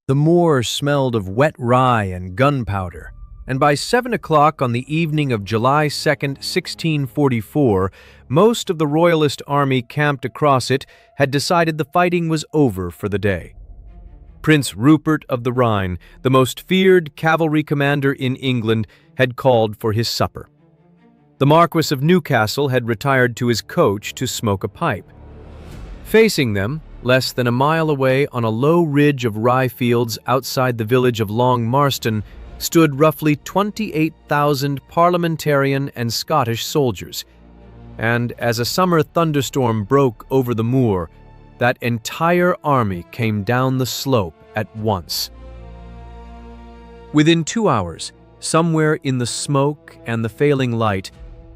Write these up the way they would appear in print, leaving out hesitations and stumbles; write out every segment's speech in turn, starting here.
The moor smelled of wet rye and gunpowder, and by 7 o'clock on the evening of July 2nd, 1644, most of the Royalist army camped across it had decided the fighting was over for the day. Prince Rupert of the Rhine, the most feared cavalry commander in England, had called for his supper. The Marquis of Newcastle had retired to his coach to smoke a pipe. Facing them, less than a mile away on a low ridge of rye fields outside the village of Long Marston, stood roughly 28,000 Parliamentarian and Scottish soldiers. And as a summer thunderstorm broke over the moor, that entire army came down the slope at once. Within 2 hours, somewhere in the smoke and the failing light,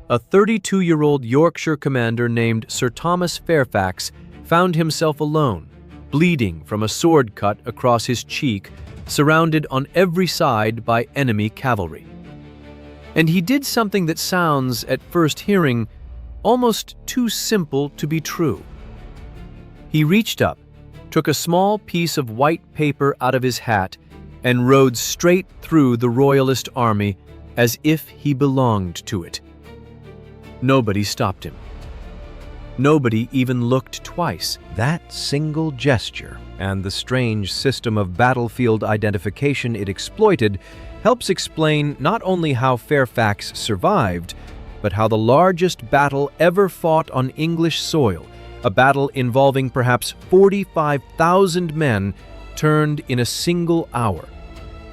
a 32-year-old Yorkshire commander named Sir Thomas Fairfax found himself alone, bleeding from a sword cut across his cheek, surrounded on every side by enemy cavalry. And he did something that sounds, at first hearing, almost too simple to be true. He reached up, took a small piece of white paper out of his hat, and rode straight through the Royalist army as if he belonged to it. Nobody stopped him. Nobody even looked twice. That single gesture and the strange system of battlefield identification it exploited helps explain not only how Fairfax survived, but how the largest battle ever fought on English soil, a battle involving perhaps 45,000 men, turned in a single hour,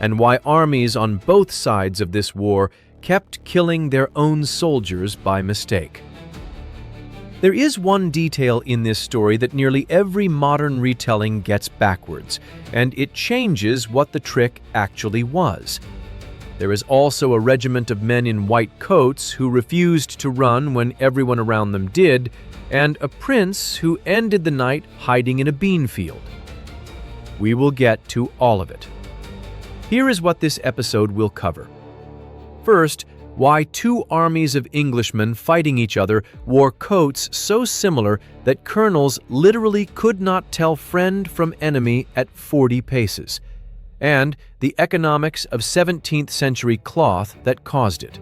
and why armies on both sides of this war kept killing their own soldiers by mistake. There is one detail in this story that nearly every modern retelling gets backwards, and it changes what the trick actually was. There is also a regiment of men in white coats who refused to run when everyone around them did, and a prince who ended the night hiding in a bean field. We will get to all of it. Here is what this episode will cover. First, why two armies of Englishmen fighting each other wore coats so similar that colonels literally could not tell friend from enemy at 40 paces, and the economics of 17th century cloth that caused it.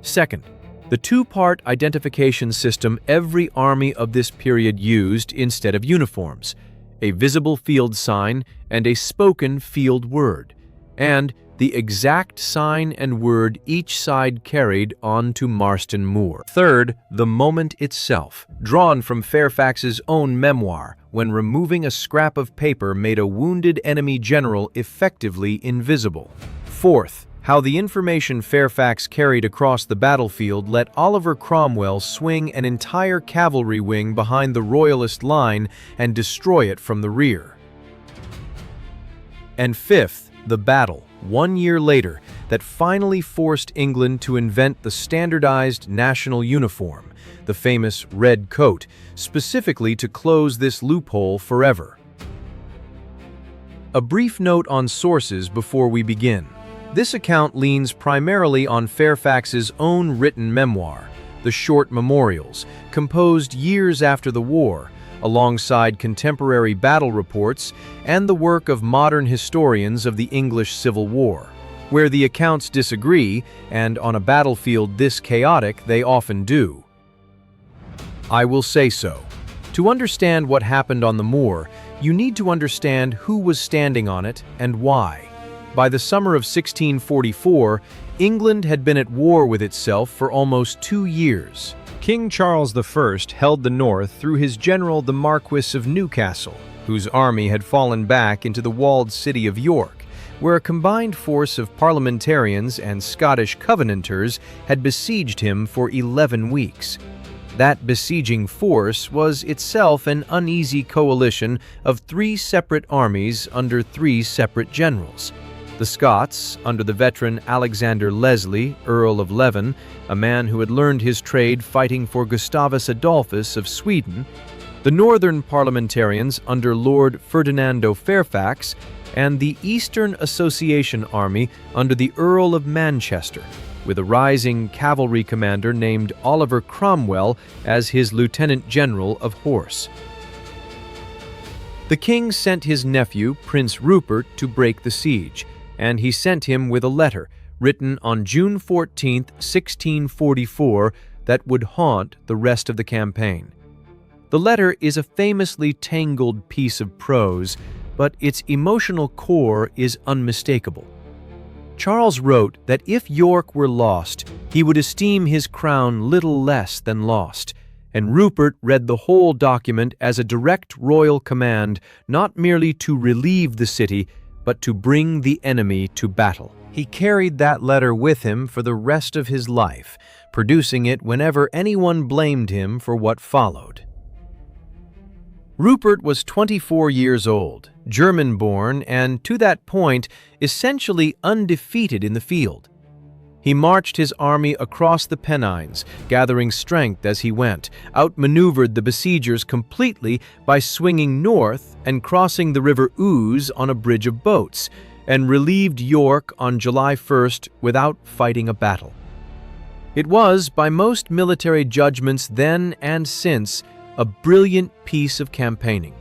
Second, the two-part identification system every army of this period used instead of uniforms, a visible field sign and a spoken field word, and the exact sign and word each side carried on to Marston Moor. Third, the moment itself, drawn from Fairfax's own memoir, when removing a scrap of paper made a wounded enemy general effectively invisible. Fourth, how the information Fairfax carried across the battlefield let Oliver Cromwell swing an entire cavalry wing behind the Royalist line and destroy it from the rear. And fifth, the battle, 1 year later, that finally forced England to invent the standardized national uniform, the famous red coat, specifically to close this loophole forever. A brief note on sources before we begin. This account leans primarily on Fairfax's own written memoir, the Short Memorials, composed years after the war, alongside contemporary battle reports and the work of modern historians of the English Civil War. Where the accounts disagree, and on a battlefield this chaotic they often do. I will say so. To understand what happened on the moor, you need to understand who was standing on it and why. By the summer of 1644, England had been at war with itself for almost 2 years. King Charles I held the north through his general the Marquis of Newcastle, whose army had fallen back into the walled city of York, where a combined force of Parliamentarians and Scottish Covenanters had besieged him for 11 weeks. That besieging force was itself an uneasy coalition of 3 separate armies under 3 separate generals. The Scots, under the veteran Alexander Leslie, Earl of Leven, a man who had learned his trade fighting for Gustavus Adolphus of Sweden; the Northern Parliamentarians under Lord Ferdinando Fairfax; and the Eastern Association Army under the Earl of Manchester, with a rising cavalry commander named Oliver Cromwell as his lieutenant general of horse. The king sent his nephew, Prince Rupert, to break the siege, and he sent him with a letter written on June 14, 1644, that would haunt the rest of the campaign. The letter is a famously tangled piece of prose, but its emotional core is unmistakable. Charles wrote that if York were lost, he would esteem his crown little less than lost, and Rupert read the whole document as a direct royal command not merely to relieve the city, but to bring the enemy to battle. He carried that letter with him for the rest of his life, producing it whenever anyone blamed him for what followed. Rupert was 24 years old, German-born, and to that point, essentially undefeated in the field. He marched his army across the Pennines, gathering strength as he went, outmaneuvered the besiegers completely by swinging north and crossing the River Ouse on a bridge of boats, and relieved York on July 1st without fighting a battle. It was, by most military judgments then and since, a brilliant piece of campaigning.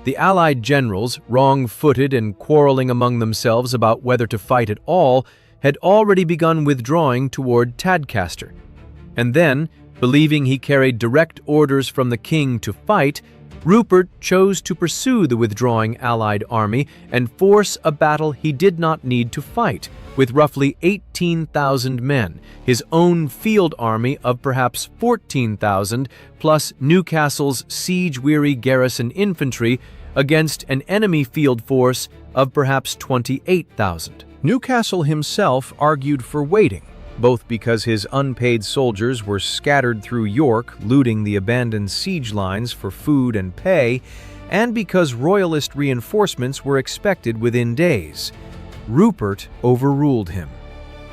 The Allied generals, wrong-footed and quarreling among themselves about whether to fight at all, had already begun withdrawing toward Tadcaster. And then, believing he carried direct orders from the king to fight, Rupert chose to pursue the withdrawing Allied army and force a battle he did not need to fight, with roughly 18,000 men, his own field army of perhaps 14,000, plus Newcastle's siege-weary garrison infantry, against an enemy field force of perhaps 28,000. Newcastle himself argued for waiting, both because his unpaid soldiers were scattered through York looting the abandoned siege lines for food and pay, and because Royalist reinforcements were expected within days. Rupert overruled him.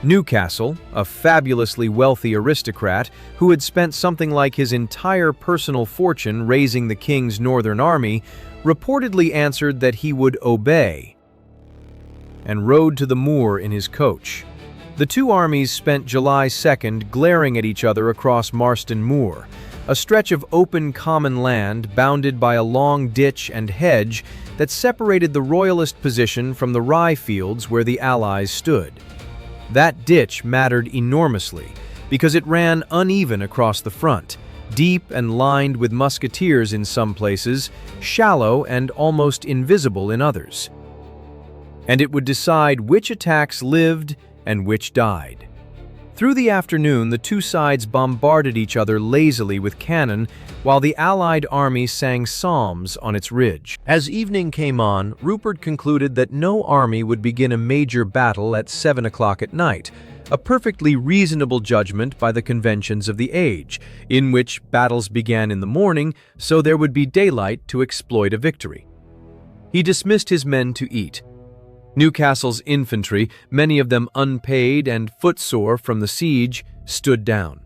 Newcastle, a fabulously wealthy aristocrat who had spent something like his entire personal fortune raising the king's northern army, reportedly answered that he would obey, and rode to the moor in his coach. The two armies spent July 2nd glaring at each other across Marston Moor, a stretch of open common land bounded by a long ditch and hedge that separated the Royalist position from the rye fields where the Allies stood. That ditch mattered enormously because it ran uneven across the front, deep and lined with musketeers in some places, shallow and almost invisible in others. And it would decide which attacks lived and which died. Through the afternoon, the two sides bombarded each other lazily with cannon, while the Allied army sang psalms on its ridge. As evening came on, Rupert concluded that no army would begin a major battle at 7 o'clock at night, a perfectly reasonable judgment by the conventions of the age, in which battles began in the morning so there would be daylight to exploit a victory. He dismissed his men to eat. Newcastle's infantry, many of them unpaid and footsore from the siege, stood down.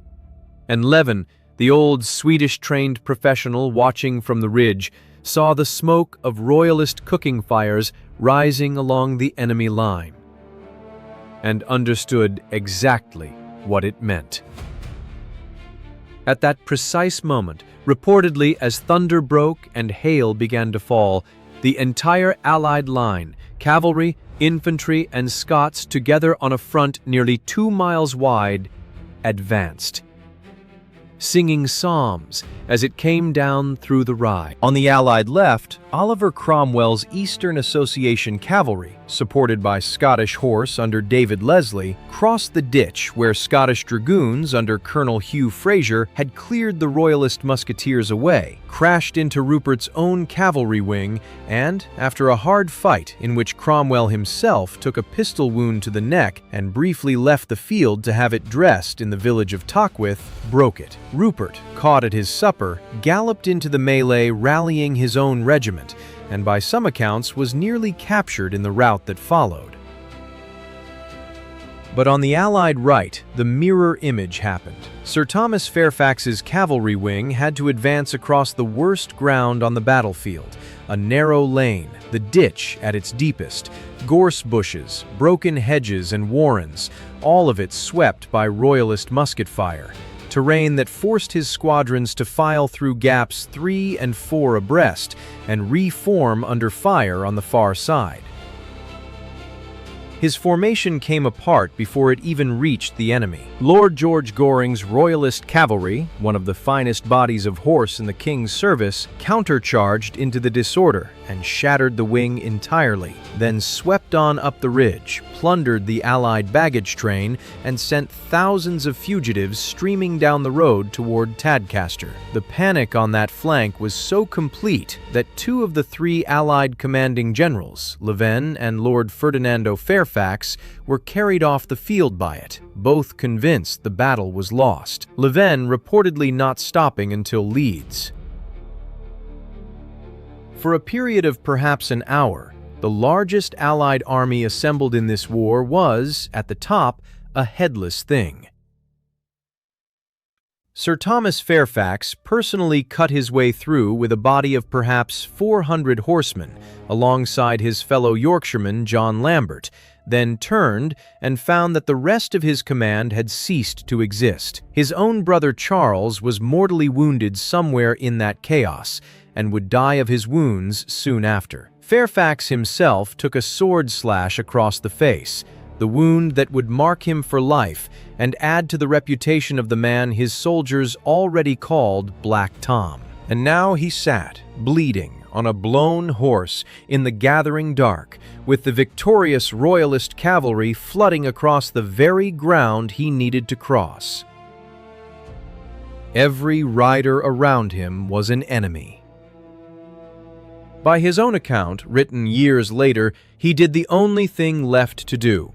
And Levin, the old Swedish-trained professional watching from the ridge, saw the smoke of Royalist cooking fires rising along the enemy line, and understood exactly what it meant. At that precise moment, reportedly as thunder broke and hail began to fall, the entire Allied line, cavalry, infantry, and Scots together on a front nearly 2 miles wide, advanced, singing psalms as it came down through the rye. On the Allied left, Oliver Cromwell's Eastern Association cavalry, supported by Scottish horse under David Leslie, crossed the ditch where Scottish dragoons under Colonel Hugh Fraser had cleared the Royalist musketeers away, crashed into Rupert's own cavalry wing, and, after a hard fight in which Cromwell himself took a pistol wound to the neck and briefly left the field to have it dressed in the village of Tockwith, broke it. Rupert, caught at his supper, galloped into the melee rallying his own regiment, and by some accounts was nearly captured in the rout that followed. But on the Allied right, the mirror image happened. Sir Thomas Fairfax's cavalry wing had to advance across the worst ground on the battlefield, a narrow lane, the ditch at its deepest, gorse bushes, broken hedges and warrens, all of it swept by Royalist musket fire. terrain that forced his squadrons to file through gaps 3 and 4 abreast and reform under fire on the far side. His formation came apart before it even reached the enemy. Lord George Goring's Royalist cavalry, one of the finest bodies of horse in the King's service, countercharged into the disorder and shattered the wing entirely, then swept on up the ridge, plundered the Allied baggage train, and sent thousands of fugitives streaming down the road toward Tadcaster. The panic on that flank was so complete that 2 of the 3 Allied commanding generals, Leven and Lord Ferdinando Fairfax, were carried off the field by it, both convinced the battle was lost, Leven reportedly not stopping until Leeds. For a period of perhaps an hour, the largest Allied army assembled in this war was, at the top, a headless thing. Sir Thomas Fairfax personally cut his way through with a body of perhaps 400 horsemen, alongside his fellow Yorkshireman John Lambert, then turned and found that the rest of his command had ceased to exist. His own brother Charles was mortally wounded somewhere in that chaos, and would die of his wounds soon after. Fairfax himself took a sword slash across the face, the wound that would mark him for life and add to the reputation of the man his soldiers already called Black Tom. And now he sat, bleeding, on a blown horse in the gathering dark, with the victorious Royalist cavalry flooding across the very ground he needed to cross. Every rider around him was an enemy. By his own account, written years later, he did the only thing left to do.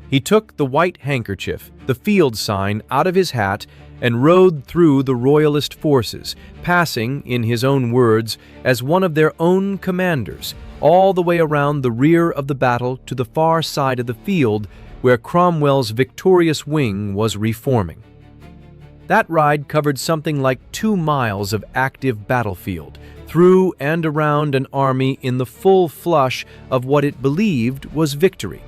He took the white handkerchief, the field sign, out of his hat and rode through the Royalist forces, passing, in his own words, as one of their own commanders, all the way around the rear of the battle to the far side of the field where Cromwell's victorious wing was reforming. That ride covered something like 2 miles of active battlefield, through and around an army in the full flush of what it believed was victory.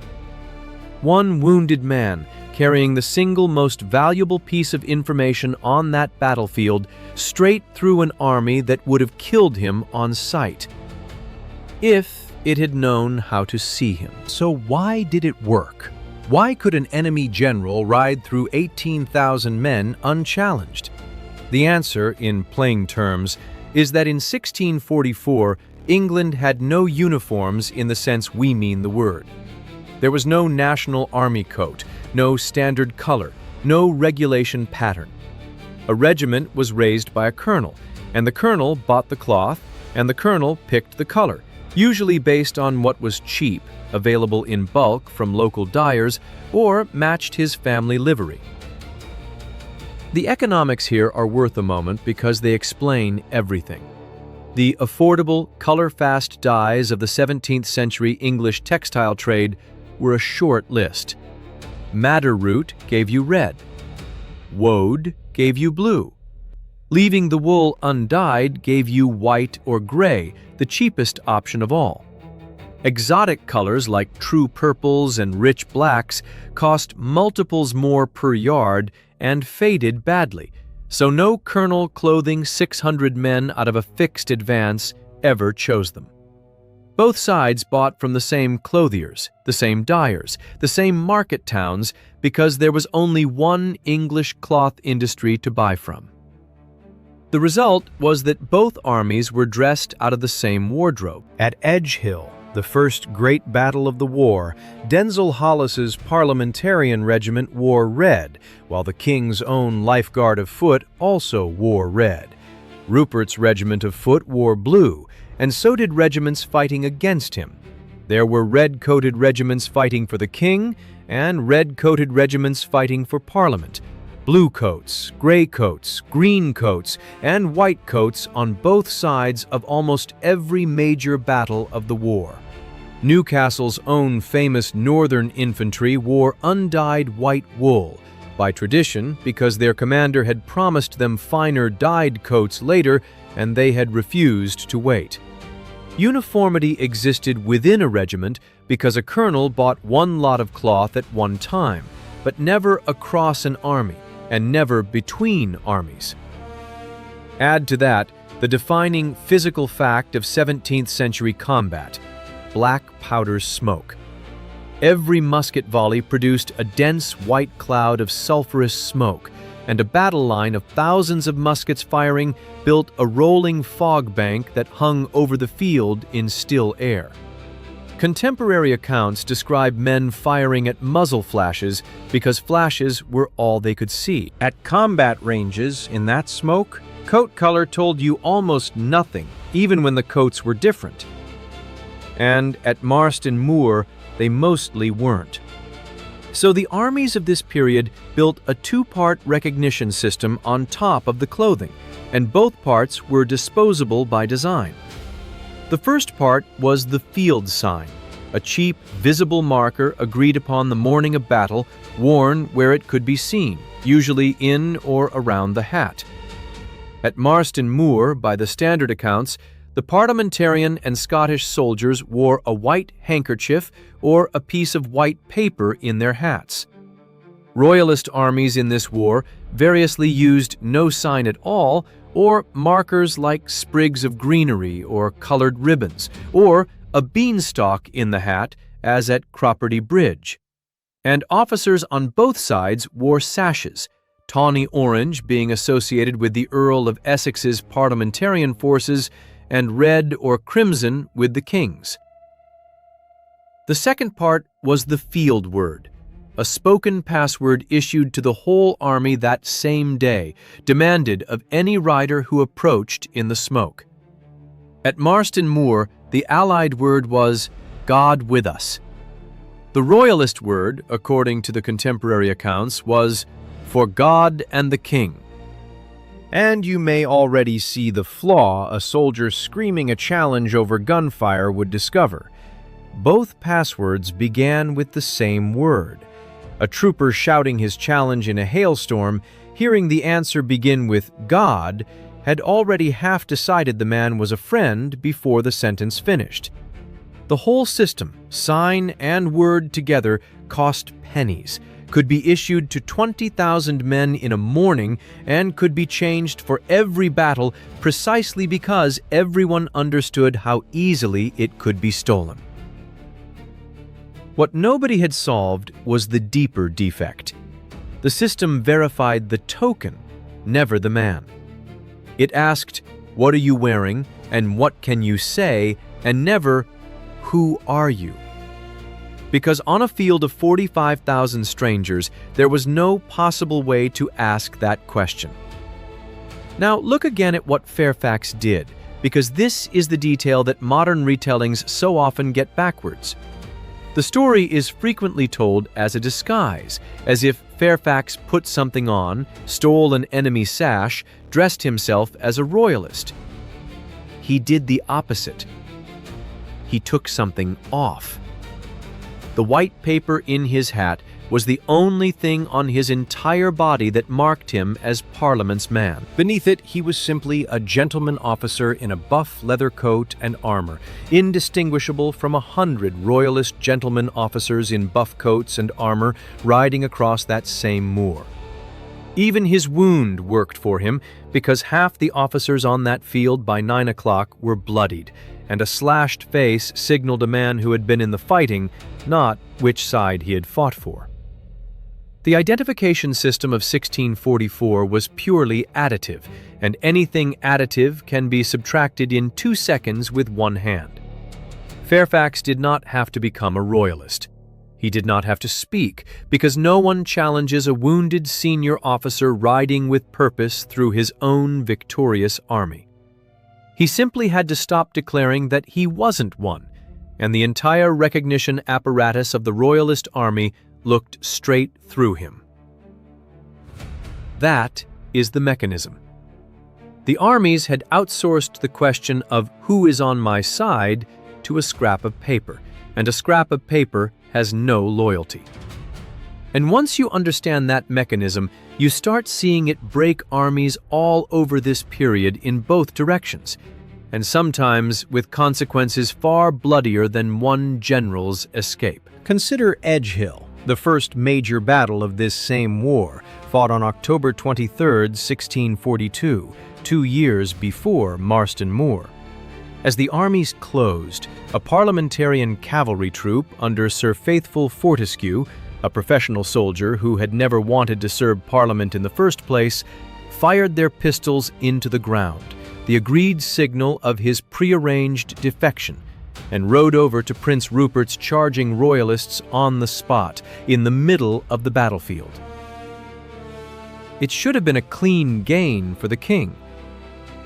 One wounded man, carrying the single most valuable piece of information on that battlefield, straight through an army that would have killed him on sight, if it had known how to see him. So why did it work? Why could an enemy general ride through 18,000 men unchallenged? The answer, in plain terms, is that in 1644, England had no uniforms in the sense we mean the word. There was no national army coat, no standard color, no regulation pattern. A regiment was raised by a colonel, and the colonel bought the cloth, and the colonel picked the color, usually based on what was cheap, available in bulk from local dyers, or matched his family livery. The economics here are worth a moment because they explain everything. The affordable, color-fast dyes of the 17th century English textile trade were a short list. Madder root gave you red. Woad gave you blue. Leaving the wool undyed gave you white or gray, the cheapest option of all. Exotic colors like true purples and rich blacks cost multiples more per yard and faded badly, so no colonel clothing 600 men out of a fixed advance ever chose them. Both sides bought from the same clothiers, the same dyers, the same market towns, because there was only one English cloth industry to buy from. The result was that both armies were dressed out of the same wardrobe. At Edgehill, the first great battle of the war, Denzil Hollis's Parliamentarian regiment wore red, while the King's own Life Guard of Foot also wore red. Rupert's regiment of foot wore blue, and so did regiments fighting against him. There were red-coated regiments fighting for the King, and red-coated regiments fighting for Parliament. Blue coats, gray coats, green coats, and white coats on both sides of almost every major battle of the war. Newcastle's own famous Northern infantry wore undyed white wool, by tradition because their commander had promised them finer dyed coats later and they had refused to wait. Uniformity existed within a regiment because a colonel bought one lot of cloth at one time, but never across an army, and never between armies. Add to that the defining physical fact of 17th century combat: black powder smoke. Every musket volley produced a dense white cloud of sulphurous smoke, and a battle line of thousands of muskets firing built a rolling fog bank that hung over the field in still air. Contemporary accounts describe men firing at muzzle flashes because flashes were all they could see. At combat ranges, in that smoke, coat color told you almost nothing, even when the coats were different. And at Marston Moor, they mostly weren't. So the armies of this period built a two-part recognition system on top of the clothing, and both parts were disposable by design. The first part was the field sign, a cheap, visible marker agreed upon the morning of battle, worn where it could be seen, usually in or around the hat. At Marston Moor, by the standard accounts, the Parliamentarian and Scottish soldiers wore a white handkerchief or a piece of white paper in their hats. Royalist armies in this war variously used no sign at all, or markers like sprigs of greenery or colored ribbons, or a beanstalk in the hat, as at Cropredy Bridge. And officers on both sides wore sashes, tawny orange being associated with the Earl of Essex's Parliamentarian forces, and red or crimson with the king's. The second part was the field word, a spoken password issued to the whole army that same day, demanded of any rider who approached in the smoke. At Marston Moor, the Allied word was "God with us." The Royalist word, according to the contemporary accounts, was "for God and the King." And you may already see the flaw a soldier screaming a challenge over gunfire would discover. Both passwords began with the same word. A trooper shouting his challenge in a hailstorm, hearing the answer begin with "God," had already half decided the man was a friend before the sentence finished. The whole system, sign and word together, cost pennies, could be issued to 20,000 men in a morning, and could be changed for every battle precisely because everyone understood how easily it could be stolen. What nobody had solved was the deeper defect. The system verified the token, never the man. It asked, "What are you wearing?" and "What can you say?" and never, "Who are you?" Because on a field of 45,000 strangers, there was no possible way to ask that question. Now look again at what Fairfax did, because this is the detail that modern retellings so often get backwards. The story is frequently told as a disguise, as if Fairfax put something on, stole an enemy sash, dressed himself as a royalist. He did the opposite. He took something off. The white paper in his hat was the only thing on his entire body that marked him as Parliament's man. Beneath it, he was simply a gentleman officer in a buff leather coat and armor, indistinguishable from 100 Royalist gentlemen officers in buff coats and armor riding across that same moor. Even his wound worked for him, because half the officers on that field by 9 o'clock were bloodied, and a slashed face signaled a man who had been in the fighting, not which side he had fought for. The identification system of 1644 was purely additive, and anything additive can be subtracted in 2 seconds with one hand. Fairfax did not have to become a royalist. He did not have to speak, because no one challenges a wounded senior officer riding with purpose through his own victorious army. He simply had to stop declaring that he wasn't one, and the entire recognition apparatus of the Royalist army looked straight through him. That is the mechanism. The armies had outsourced the question of who is on my side to a scrap of paper, and a scrap of paper has no loyalty. And once you understand that mechanism, you start seeing it break armies all over this period in both directions, and sometimes with consequences far bloodier than one general's escape. Consider Edgehill, the first major battle of this same war, fought on October 23, 1642, 2 years before Marston Moor. As the armies closed, a Parliamentarian cavalry troop under Sir Faithful Fortescue, a professional soldier who had never wanted to serve Parliament in the first place, fired their pistols into the ground, the agreed signal of his prearranged defection, and rode over to Prince Rupert's charging Royalists on the spot, in the middle of the battlefield. It should have been a clean gain for the king,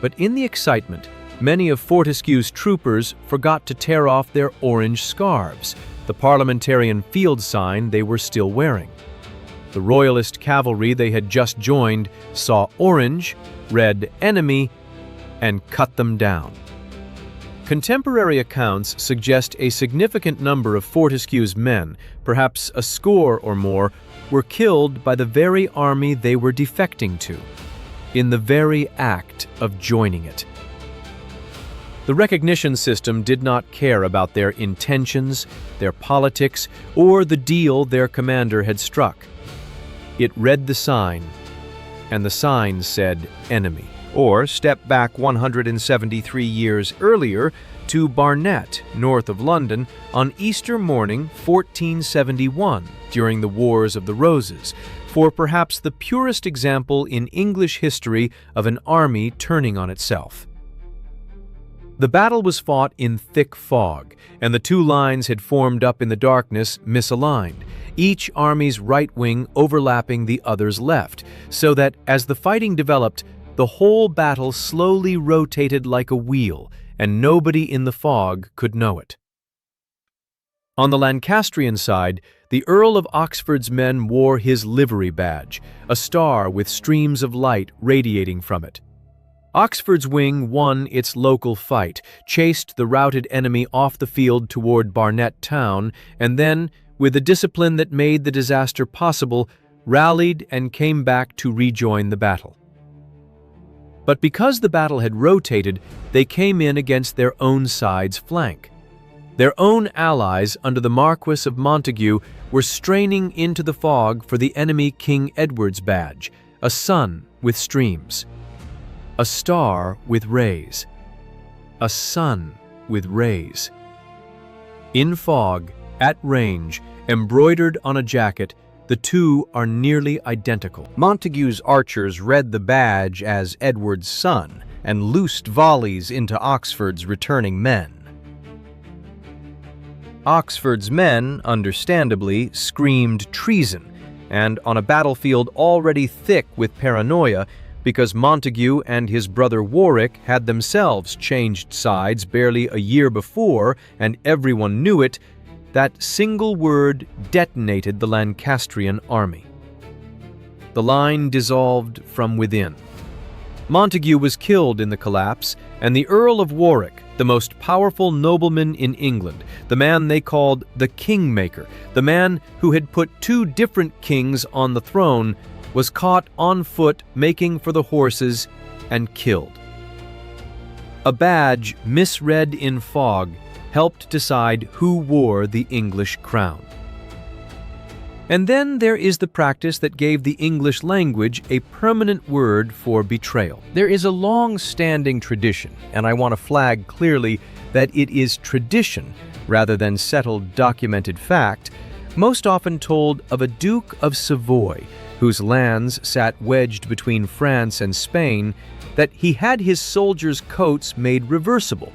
but in the excitement, many of Fortescue's troopers forgot to tear off their orange scarves, the Parliamentarian field sign they were still wearing. The Royalist cavalry they had just joined saw orange, read enemy, and cut them down. Contemporary accounts suggest a significant number of Fortescue's men, perhaps a score or more, were killed by the very army they were defecting to, in the very act of joining it. The recognition system did not care about their intentions, their politics, or the deal their commander had struck. It read the sign, and the sign said enemy. Or step back 173 years earlier to Barnet, north of London, on Easter morning 1471, during the Wars of the Roses, for perhaps the purest example in English history of an army turning on itself. The battle was fought in thick fog, and the two lines had formed up in the darkness misaligned, each army's right wing overlapping the other's left, so that as the fighting developed, the whole battle slowly rotated like a wheel, and nobody in the fog could know it. On the Lancastrian side, the Earl of Oxford's men wore his livery badge, a star with streams of light radiating from it. Oxford's wing won its local fight, chased the routed enemy off the field toward Barnet town, and then, with the discipline that made the disaster possible, rallied and came back to rejoin the battle. But because the battle had rotated, they came in against their own side's flank. Their own allies under the Marquis of Montague were straining into the fog for the enemy King Edward's badge, a sun with streams, a star with rays, a sun with rays. In fog, at range, embroidered on a jacket, the two are nearly identical. Montague's archers read the badge as Edward's sun and loosed volleys into Oxford's returning men. Oxford's men, understandably, screamed treason, and on a battlefield already thick with paranoia, because Montague and his brother Warwick had themselves changed sides barely a year before, and everyone knew it, that single word detonated the Lancastrian army. The line dissolved from within. Montague was killed in the collapse, and the Earl of Warwick, the most powerful nobleman in England, the man they called the Kingmaker, the man who had put two different kings on the throne, was caught on foot making for the horses and killed. A badge misread in fog helped decide who wore the English crown. And then there is the practice that gave the English language a permanent word for betrayal. There is a long-standing tradition, and I want to flag clearly that it is tradition rather than settled documented fact, most often told of a Duke of Savoy, whose lands sat wedged between France and Spain, that he had his soldiers' coats made reversible,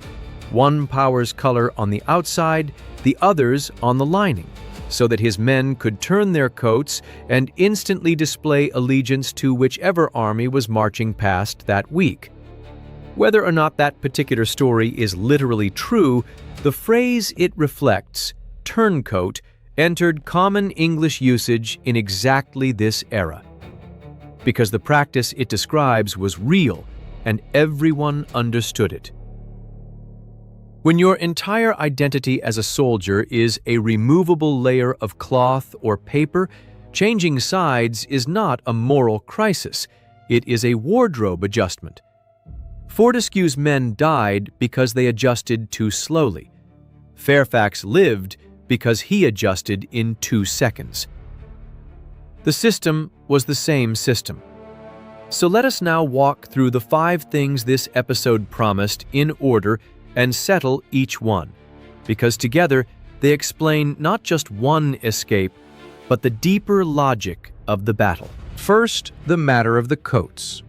one power's color on the outside, the other's on the lining, so that his men could turn their coats and instantly display allegiance to whichever army was marching past that week. Whether or not that particular story is literally true, the phrase it reflects, turncoat, entered common English usage in exactly this era, because the practice it describes was real and everyone understood it. When your entire identity as a soldier is a removable layer of cloth or paper, changing sides is not a moral crisis, it is a wardrobe adjustment. Fortescue's men died because they adjusted too slowly. Fairfax lived because he adjusted in 2 seconds. The system was the same system. So let us now walk through the 5 things this episode promised in order and settle each one, because together they explain not just one escape, but the deeper logic of the battle. First, the matter of the coats.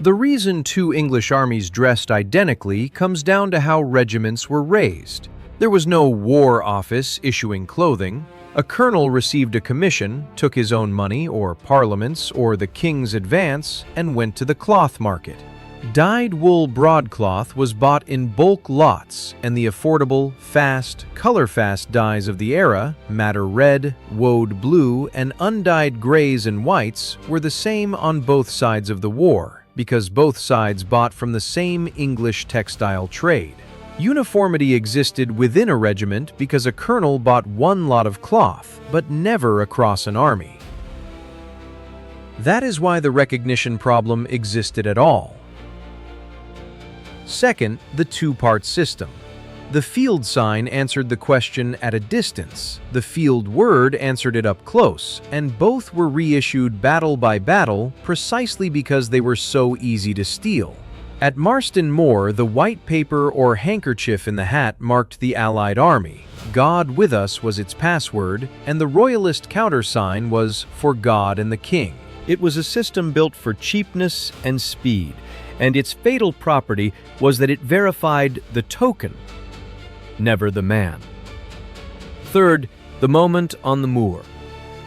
The reason 2 English armies dressed identically comes down to how regiments were raised. There was no war office issuing clothing. A colonel received a commission, took his own money or Parliament's or the king's advance, and went to the cloth market. Dyed wool broadcloth was bought in bulk lots, and the affordable, fast, color-fast dyes of the era, madder red, woad blue, and undyed grays and whites, were the same on both sides of the war, because both sides bought from the same English textile trade. Uniformity existed within a regiment because a colonel bought one lot of cloth, but never across an army. That is why the recognition problem existed at all. Second, the 2-part system. The field sign answered the question at a distance, the field word answered it up close, and both were reissued battle by battle precisely because they were so easy to steal. At Marston Moor, the white paper or handkerchief in the hat marked the Allied army. God with us was its password, and the Royalist countersign was for God and the King. It was a system built for cheapness and speed, and its fatal property was that it verified the token, never the man. Third, the moment on the moor.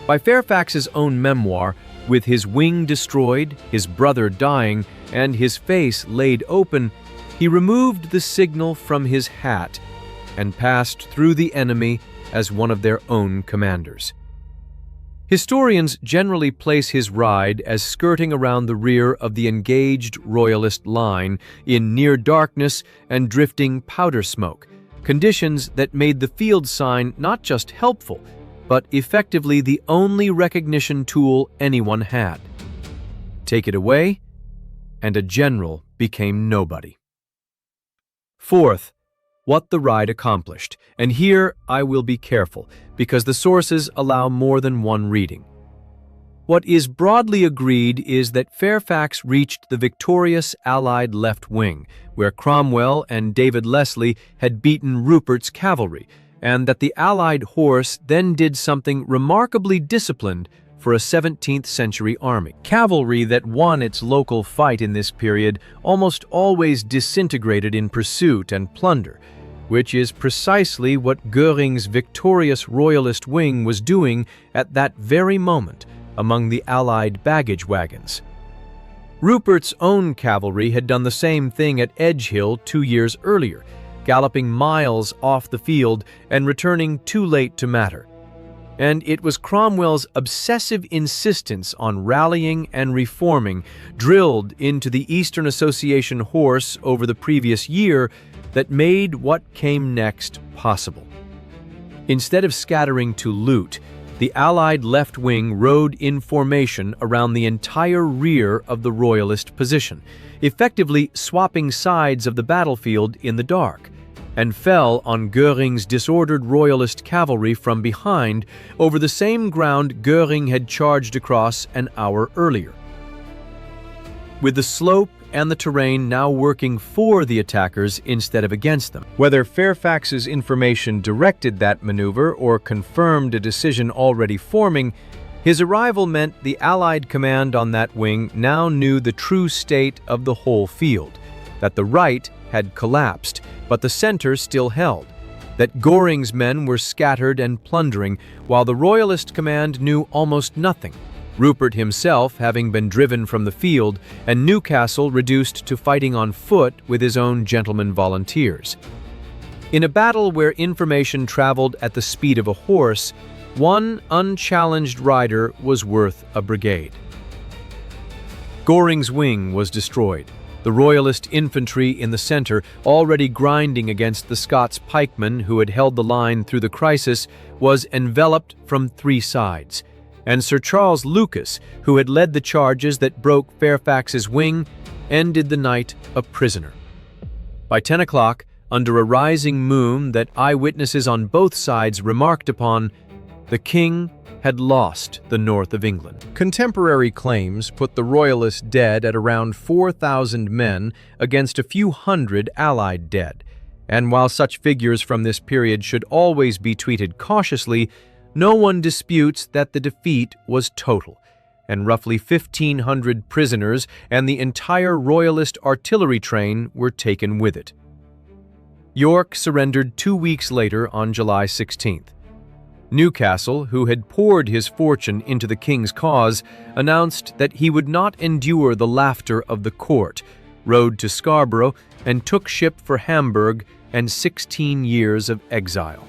By Fairfax's own memoir, with his wing destroyed, his brother dying, and his face laid open, he removed the signal from his hat and passed through the enemy as one of their own commanders. Historians generally place his ride as skirting around the rear of the engaged Royalist line in near darkness and drifting powder smoke, conditions that made the field sign not just helpful, but effectively the only recognition tool anyone had. Take it away, and a general became nobody. Fourth, what the ride accomplished, and here I will be careful, because the sources allow more than one reading. What is broadly agreed is that Fairfax reached the victorious Allied left wing, where Cromwell and David Leslie had beaten Rupert's cavalry, and that the Allied horse then did something remarkably disciplined for a 17th century army. Cavalry that won its local fight in this period almost always disintegrated in pursuit and plunder, which is precisely what Göring's victorious Royalist wing was doing at that very moment among the Allied baggage wagons. Rupert's own cavalry had done the same thing at Edgehill 2 years earlier, galloping miles off the field and returning too late to matter. And it was Cromwell's obsessive insistence on rallying and reforming, drilled into the Eastern Association horse over the previous year, that made what came next possible. Instead of scattering to loot, the Allied left wing rode in formation around the entire rear of the Royalist position, effectively swapping sides of the battlefield in the dark, and fell on Göring's disordered Royalist cavalry from behind over the same ground Göring had charged across an hour earlier. With the slope and the terrain now working for the attackers instead of against them. Whether Fairfax's information directed that maneuver or confirmed a decision already forming, his arrival meant the Allied command on that wing now knew the true state of the whole field, that the right had collapsed, but the center still held, that Göring's men were scattered and plundering, while the Royalist command knew almost nothing, Rupert himself having been driven from the field, and Newcastle reduced to fighting on foot with his own gentlemen volunteers. In a battle where information traveled at the speed of a horse, one unchallenged rider was worth a brigade. Göring's wing was destroyed. The Royalist infantry in the center, already grinding against the Scots pikemen who had held the line through the crisis, was enveloped from 3 sides. And Sir Charles Lucas, who had led the charges that broke Fairfax's wing, ended the night a prisoner. By 10 o'clock, under a rising moon that eyewitnesses on both sides remarked upon, the king had lost the north of England. Contemporary claims put the Royalists dead at around 4,000 men against a few hundred Allied dead, and while such figures from this period should always be treated cautiously, no one disputes that the defeat was total, and roughly 1,500 prisoners and the entire Royalist artillery train were taken with it. York surrendered 2 weeks later on July 16th. Newcastle, who had poured his fortune into the king's cause, announced that he would not endure the laughter of the court, rode to Scarborough, and took ship for Hamburg and 16 years of exile.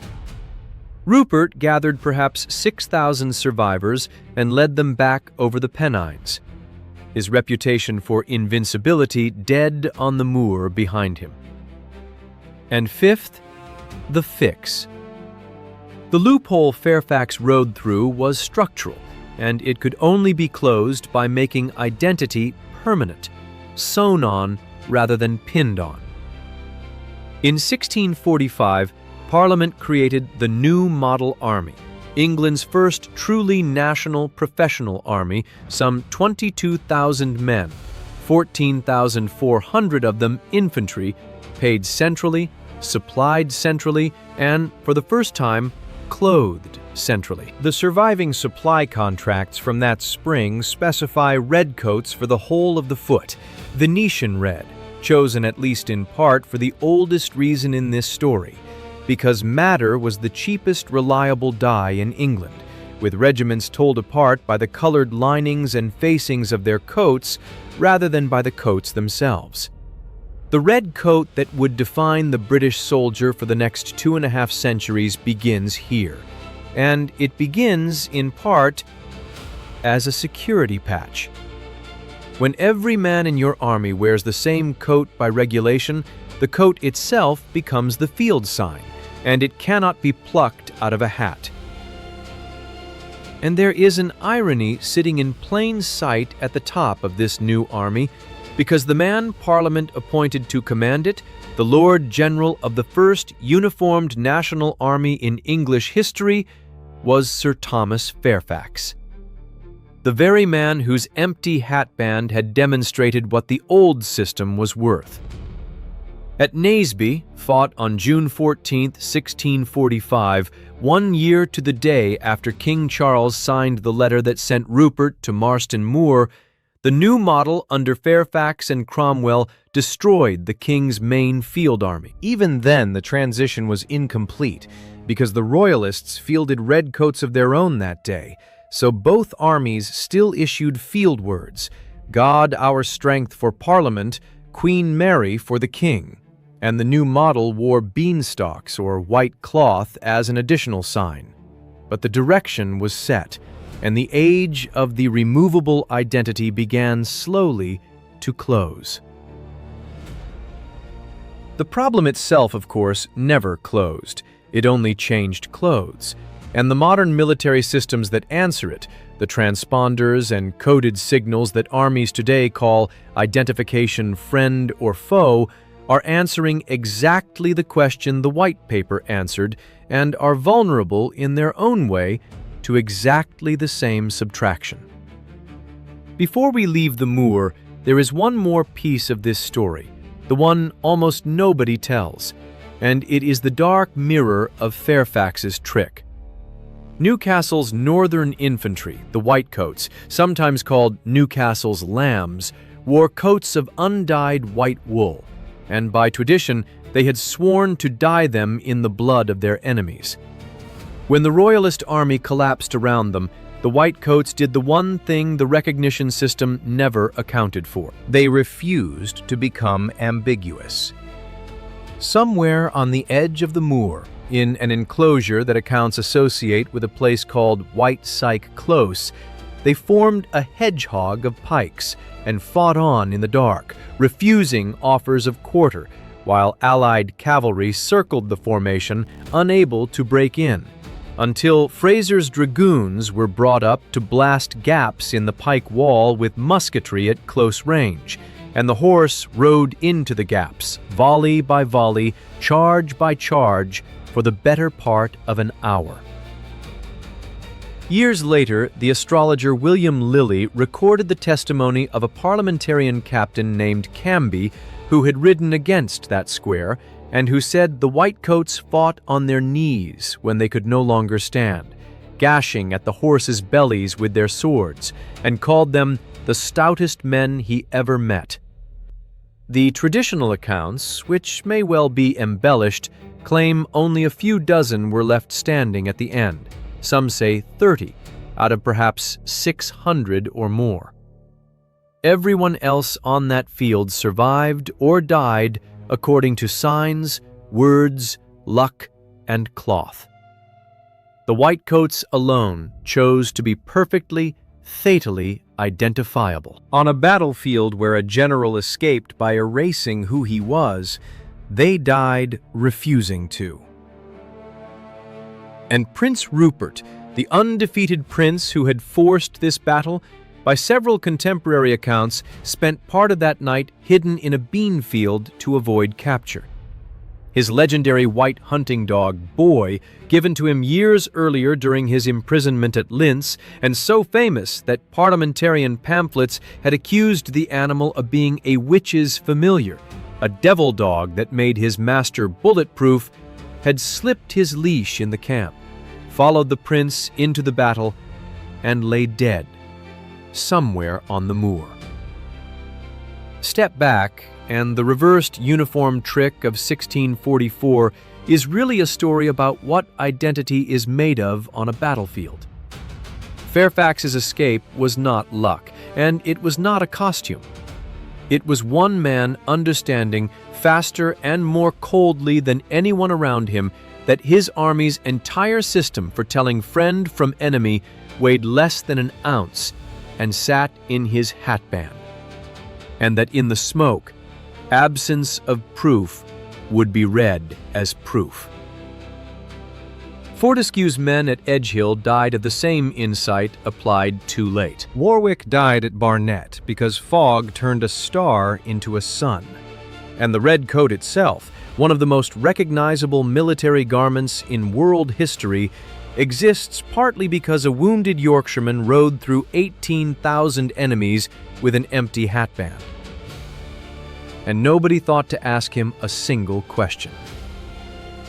Rupert gathered perhaps 6,000 survivors and led them back over the Pennines, his reputation for invincibility dead on the moor behind him. And fifth, the fix. The loophole Fairfax rode through was structural, and it could only be closed by making identity permanent, sewn on rather than pinned on. In 1645, Parliament created the New Model Army, England's first truly national professional army, some 22,000 men, 14,400 of them infantry, paid centrally, supplied centrally, and, for the first time, clothed centrally. The surviving supply contracts from that spring specify redcoats for the whole of the foot, Venetian red, chosen at least in part for the oldest reason in this story, because madder was the cheapest reliable dye in England, with regiments told apart by the colored linings and facings of their coats rather than by the coats themselves. The red coat that would define the British soldier for the next 2.5 centuries begins here, and it begins, in part, as a security patch. When every man in your army wears the same coat by regulation, the coat itself becomes the field sign, and it cannot be plucked out of a hat. And there is an irony sitting in plain sight at the top of this new army, because the man Parliament appointed to command it, the Lord General of the first uniformed national army in English history, was Sir Thomas Fairfax. The very man whose empty hatband had demonstrated what the old system was worth. At Naseby, fought on June 14, 1645, 1 year to the day after King Charles signed the letter that sent Rupert to Marston Moor, the new model under Fairfax and Cromwell destroyed the king's main field army. Even then, the transition was incomplete, because the Royalists fielded redcoats of their own that day, so both armies still issued field words, God our strength for Parliament, Queen Mary for the King, and the new model wore beanstalks or white cloth as an additional sign. But the direction was set, and the age of the removable identity began slowly to close. The problem itself, of course, never closed. It only changed clothes. And the modern military systems that answer it, the transponders and coded signals that armies today call identification friend or foe, are answering exactly the question the white paper answered and are vulnerable in their own way to exactly the same subtraction. Before we leave the moor, there is one more piece of this story, the one almost nobody tells, and it is the dark mirror of Fairfax's trick. Newcastle's northern infantry, the Whitecoats, sometimes called Newcastle's lambs, wore coats of undyed white wool, and by tradition they had sworn to dye them in the blood of their enemies. When the Royalist army collapsed around them, the Whitecoats did the one thing the recognition system never accounted for. They refused to become ambiguous. Somewhere on the edge of the moor, in an enclosure that accounts associate with a place called White Syke Close, they formed a hedgehog of pikes and fought on in the dark, refusing offers of quarter, while Allied cavalry circled the formation, unable to break in, until Fraser's dragoons were brought up to blast gaps in the pike wall with musketry at close range, and the horse rode into the gaps, volley by volley, charge by charge, for the better part of an hour. Years later, the astrologer William Lilly recorded the testimony of a Parliamentarian captain named Camby who had ridden against that square and who said the whitecoats fought on their knees when they could no longer stand, gashing at the horses' bellies with their swords, and called them the stoutest men he ever met. The traditional accounts, which may well be embellished, claim only a few dozen were left standing at the end. Some say 30, out of perhaps 600 or more. Everyone else on that field survived or died according to signs, words, luck, and cloth. The whitecoats alone chose to be perfectly, fatally identifiable. On a battlefield where a general escaped by erasing who he was, they died refusing to. And Prince Rupert, the undefeated prince who had forced this battle, by several contemporary accounts, spent part of that night hidden in a bean field to avoid capture. His legendary white hunting dog, Boy, given to him years earlier during his imprisonment at Linz, and so famous that Parliamentarian pamphlets had accused the animal of being a witch's familiar, a devil dog that made his master bulletproof, had slipped his leash in the camp, followed the prince into the battle, and lay dead, somewhere on the moor. Step back, and the reversed uniform trick of 1644 is really a story about what identity is made of on a battlefield. Fairfax's escape was not luck, and it was not a costume. It was one man understanding faster and more coldly than anyone around him that his army's entire system for telling friend from enemy weighed less than an ounce and sat in his hatband, and that in the smoke, absence of proof would be read as proof. Fortescue's men at Edgehill died of the same insight applied too late. Warwick died at Barnet because fog turned a star into a sun. And the red coat itself, one of the most recognizable military garments in world history, exists partly because a wounded Yorkshireman rode through 18,000 enemies with an empty hatband. And nobody thought to ask him a single question.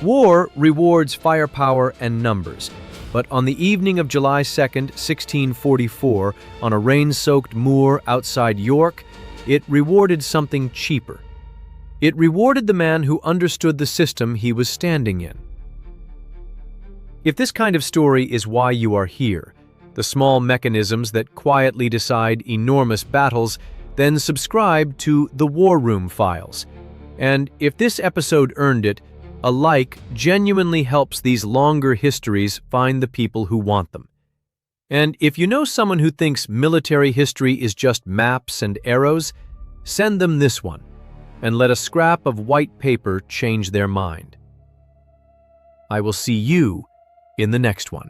War rewards firepower and numbers, but on the evening of July 2nd, 1644, on a rain-soaked moor outside York, it rewarded something cheaper. It rewarded the man who understood the system he was standing in. If this kind of story is why you are here, the small mechanisms that quietly decide enormous battles, then subscribe to the War Room Files. And if this episode earned it, a like genuinely helps these longer histories find the people who want them. And if you know someone who thinks military history is just maps and arrows, send them this one, and let a scrap of white paper change their mind. I will see you in the next one.